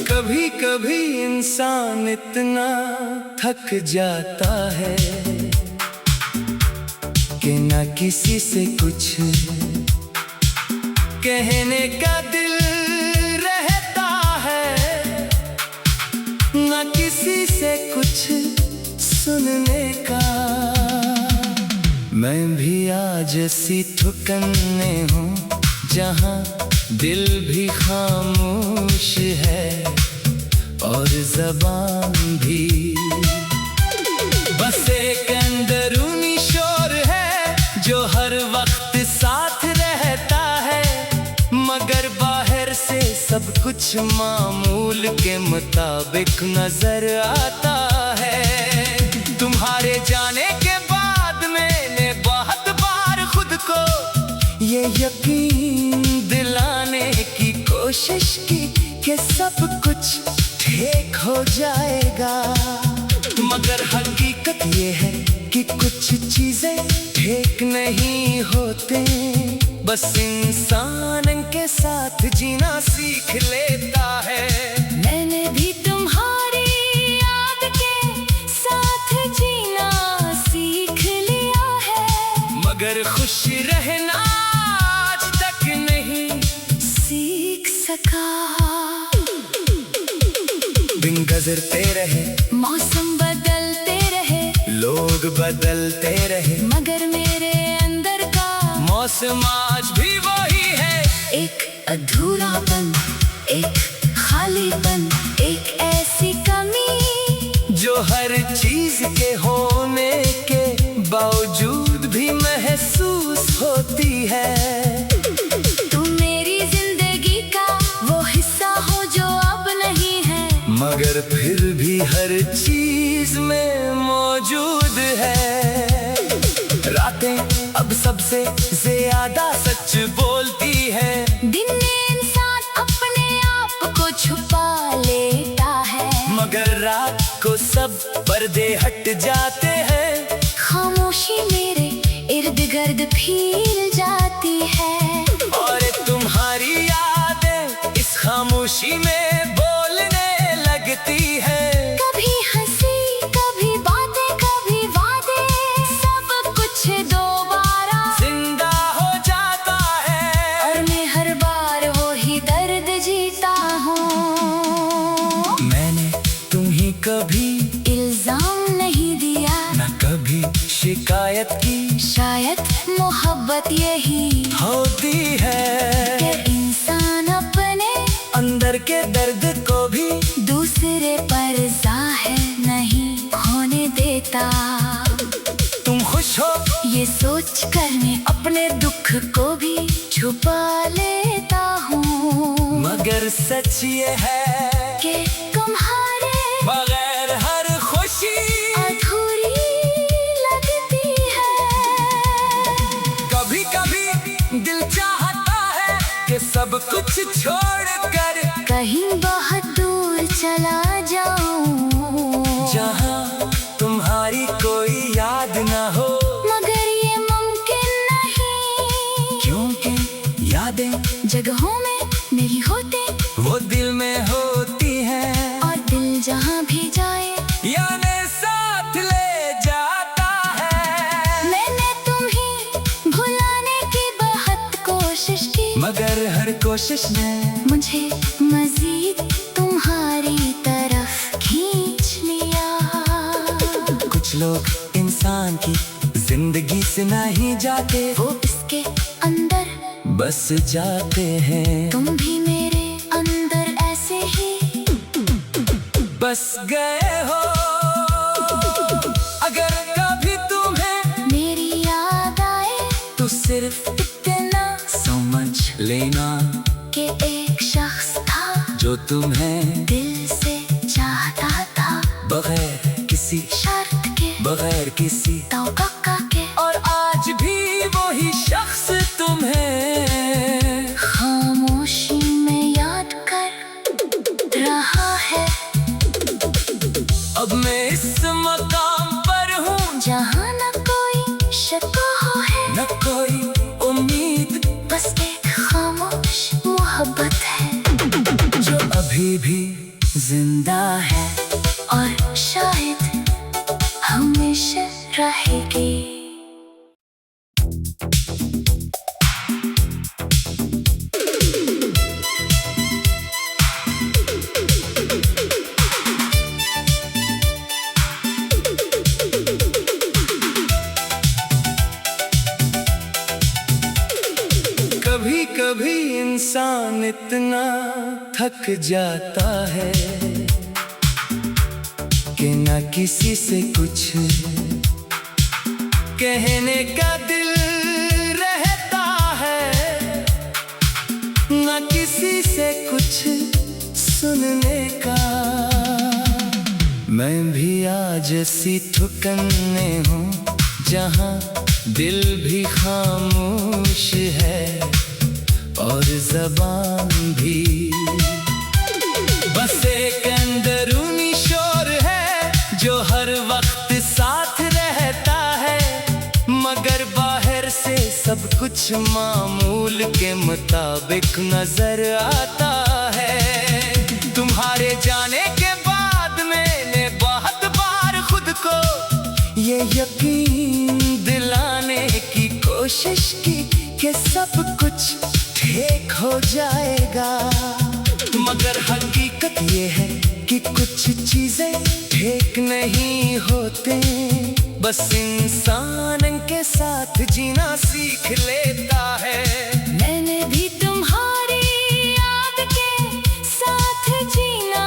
कभी कभी इंसान इतना थक जाता है कि न किसी से कुछ कहने का दिल रहता है, न किसी से कुछ सुनने का। मैं भी आज ऐसी ठिकाने हूँ जहाँ दिल भी खामोश है और ज़बान भी। बस एक अंदरूनी शोर है जो हर वक्त साथ रहता है, मगर बाहर से सब कुछ मामूल के मुताबिक नजर आता है। तुम्हारे जाने के बाद मैंने बहुत बार खुद को ये यकीन दिलाने की कोशिश की कि सब कुछ ठीक हो जाएगा, मगर हकीकत ये है कि कुछ चीजें ठीक नहीं होते। बस इंसान के साथ जीना सीख लेता है। मैंने भी तुम्हारी याद के साथ जीना सीख लिया है, मगर खुश रहना आज तक नहीं सीख सका। दिन गुजरते रहे, मौसम बदलते रहे, लोग बदलते रहे, मगर मेरे अंदर का मौसम आज भी वही है। एक अधूरापन, एक खालीपन, एक ऐसी कमी जो हर चीज के होने के बावजूद भी महसूस होती है। तुम मेरी जिंदगी का वो हिस्सा हो जो अब नहीं है, मगर फिर भी हर चीज में मौजूद है। रातें अब सबसे ज्यादा सच बोलती है, दिन में इंसान अपने आप को छुपा लेता है, मगर रात को सब पर्दे हट जाते हैं। खामोशी मेरे इर्द गिर्द फैल जाती है, और तुम्हारी यादें इस खामोशी में बोलने लगती है। कभी हंसी, कभी बातें, कभी वादे, सब कुछ दोबारा जिंदा हो जाता है, और मैं हर बार वो ही दर्द जीता हूँ। मैंने तुम्हें कभी इल्जाम नहीं दिया, न कभी शिकायत की, शायद मोहब्बत यही होती है कि इंसान अपने अंदर के दर्द को भी दूसरे पर जाहिर नहीं होने देता। तुम खुश हो ये सोच कर मैं अपने दुख को भी छुपा लेता हूँ, मगर सच ये है कि तुम्हारे बगैर हर खुशी अधूरी लगती है। कभी कभी दिल चाहता है कि सब कुछ छोड़कर कहीं बहुत दूर चला जाऊं, जहाँ तुम्हारी कोई याद ना हो, मगर ये मुमकिन नहीं, क्योंकि यादें जगहों में नहीं होते, वो दिल में होती हैं, और दिल जहाँ भी जाए यानी साथ ले जाता है। मैंने तुम्हें भुलाने की बहुत कोशिश की, मगर हर कोशिश में मुझे मजीद तुम्हारी तरफ खींच लिया। कुछ लोग इंसान की जिंदगी से नहीं जाते, वो इसके अंदर बस जाते हैं। तुम भी मेरे अंदर ऐसे ही बस गए हो। अगर कभी तुम्हें मेरी याद आए तो सिर्फ इतना समझ लेना कि एक शख्स था जो तुम्हें दिल से चाहता था, बगैर किसी शर्त के, बगैर किसी तौका के, और आज भी वही शख्स तुम्हें खामोशी में मोहब्बत है जो अभी भी जिंदा है और शायद हमेशा रहेगी। कभी कभी इंसान इतना थक जाता है कि न किसी से कुछ कहने का दिल रहता है, न किसी से कुछ सुनने का। मैं भी आज ऐसी ठुकने हूँ जहाँ दिल भी खामोश है और ज़बान भी। बस एक अंदरूनी शोर है जो हर वक्त साथ रहता है, मगर बाहर से सब कुछ मामूल के मुताबिक नजर आता है। तुम्हारे जाने के बाद मैंने बहुत बार खुद को ये यकीन दिलाने की कोशिश की कि सब कुछ ठीक हो जाएगा, मगर हकीकत ये है कि कुछ चीजें ठीक नहीं होते। बस इंसान के साथ जीना सीख लेता है। मैंने भी तुम्हारी याद के साथ जीना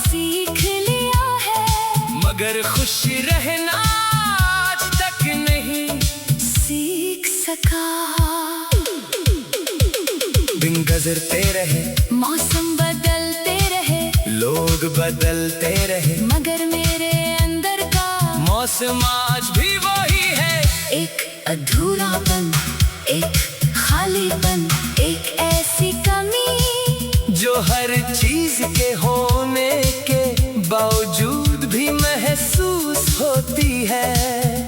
सीख लिया है, मगर खुश रहना आज तक नहीं सीख सका। दिन गुजरते रहे, मौसम बदलते रहे, लोग बदलते रहे, मगर मेरे अंदर का मौसम आज भी वही है। एक अधूरापन, एक खालीपन, एक ऐसी कमी जो हर चीज के होने के बावजूद भी महसूस होती है।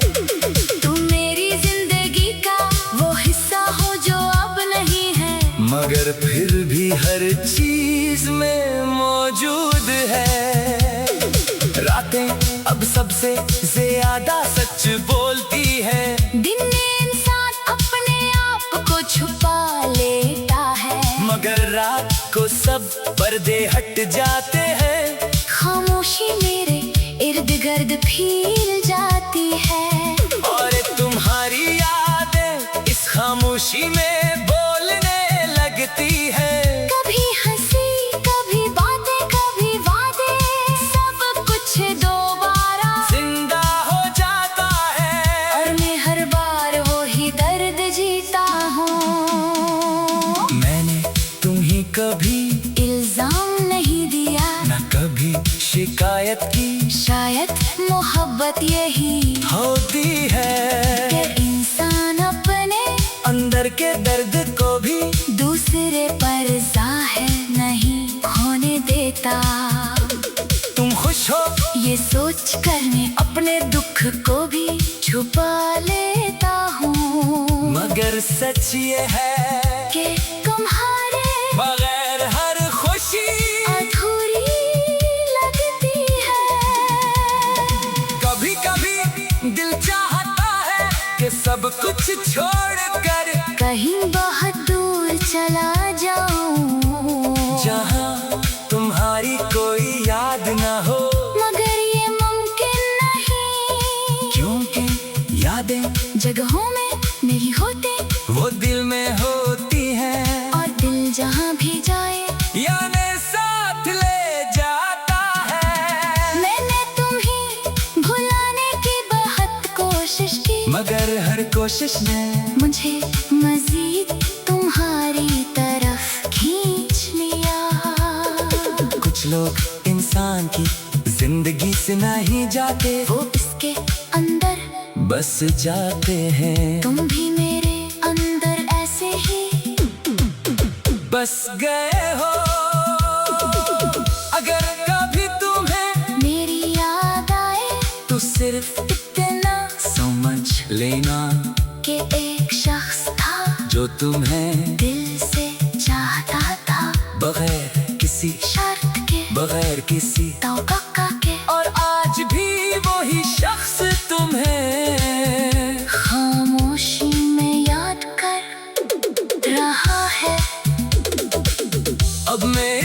तुम मेरी जिंदगी का वो हिस्सा हो जो अब नहीं है, मगर फिर भी हर चीज में मौजूद है। रातें अब सबसे ज्यादा सच बोलती है, दिन में इंसान अपने आप को छुपा लेता है, मगर रात को सब पर्दे हट जाते हैं। खामोशी मेरे इर्द गिर्द फैल जाती है, और तुम्हारी यादें इस खामोशी में बोलने लगती है। कभी हंसी, कभी बातें, कभी वादे, सब कुछ दोबारा जिंदा हो जाता है, और मैं हर बार वो ही दर्द जीता हूँ। मैंने तुम्हें कभी इल्जाम नहीं दिया, न कभी शिकायत की, शायद मोहब्बत यही होती है कि इंसान अपने अंदर के दर्द को भी दूसरे पर जाहिर नहीं होने देता। तुम खुश हो ये सोच कर मैं अपने दुख को भी छुपा लेता हूँ, मगर सच ये है कि तुम्हारे बगैर हर खुशी अधूरी लगती है। कभी कभी दिल चाहता है कि सब कुछ छोड़कर कहीं बहुत दूर चला जाऊं, जहाँ तुम्हारी कोई याद ना हो, मगर ये मुमकिन नहीं, क्योंकि यादें जगहों में नहीं होते, वो दिल में होती हैं, और दिल जहाँ भी जाए यानी साथ ले जाता है। मैंने तुम्हें भुलाने की बहुत कोशिश की, मगर हर कोशिश में मुझे मजीद तुम्हारी तरफ खींच लिया। कुछ लोग इंसान की जिंदगी से नहीं जाते, वो इसके अंदर बस जाते हैं। तुम भी मेरे अंदर ऐसे ही बस गए हो। अगर कभी तुम्हें मेरी याद आए तो सिर्फ इतना समझ लेना कि एक शख्स था जो तुम्हें दिल से चाहता था। बगैर किसी तौक़ा के। और आज भी वही शख्स तुम्हें खामोशी में याद कर रहा है। अब मैं